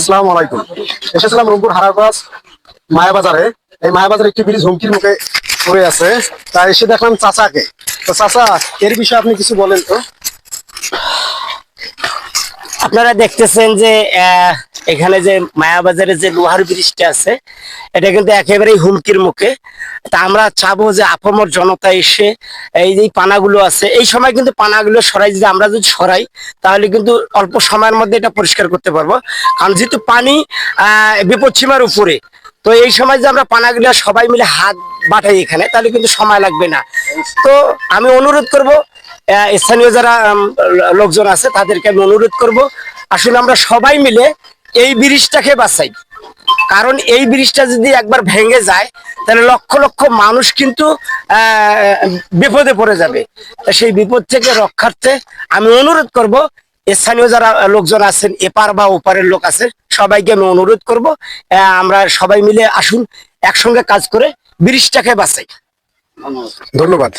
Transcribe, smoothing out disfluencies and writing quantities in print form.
আসসালামু আলাইকুম। এসেছিলাম রংপুর হারারপাস মায়াবাজারে। এই মায়াবাজারে একটি ব্রিজ হুমকির মুখে পড়ে আছে, তাই এসে দেখলাম চাচাকে। তো চাচা, এর বিষয়ে আপনি কিছু বলেন তো। আপনারা দেখতেছেন যে এখানে যে মায়াবাজারে যে লোহার ব্রিজটা আছে, এটা কিন্তু একেবারেই হুমকির মুখে। তা আমরা চাবো যে আপামর জনতা এসে এই যে পানাগুলো আছে, এই সময় কিন্তু পানাগুলো সরাই, যদি আমরা যদি সরাই তাহলে কিন্তু অল্প সময়ের মধ্যে এটা পরিষ্কার করতে পারবো। কারণ যেহেতু পানি বিপদসীমার উপরে, তো এই সময় যে আমরা পানাগুলো সবাই মিলে হাত বাটাই এখানে, তাহলে কিন্তু সময় লাগবে না। তো আমি অনুরোধ করব, স্থানীয় যারা লোকজন আছে তাদেরকে আমি অনুরোধ করব, আসলে আমরা সবাই মিলে এই ব্রিজটাকে বাঁচাই। কারণ এই ব্রিজটা যদি একবার ভেঙে যায় তাহলে লক্ষ লক্ষ মানুষ কিন্তু বিপদে পড়ে যাবে। সেই বিপদ থেকে রক্ষার্থে আমি অনুরোধ করব, স্থানীয় যারা লোকজন আছেন, এপার বা ওপারের লোক আছে, সবাইকে আমি অনুরোধ করব, আমরা সবাই মিলে আসুন একসঙ্গে কাজ করে ব্রিজটাকে বাঁচাই। ধন্যবাদ।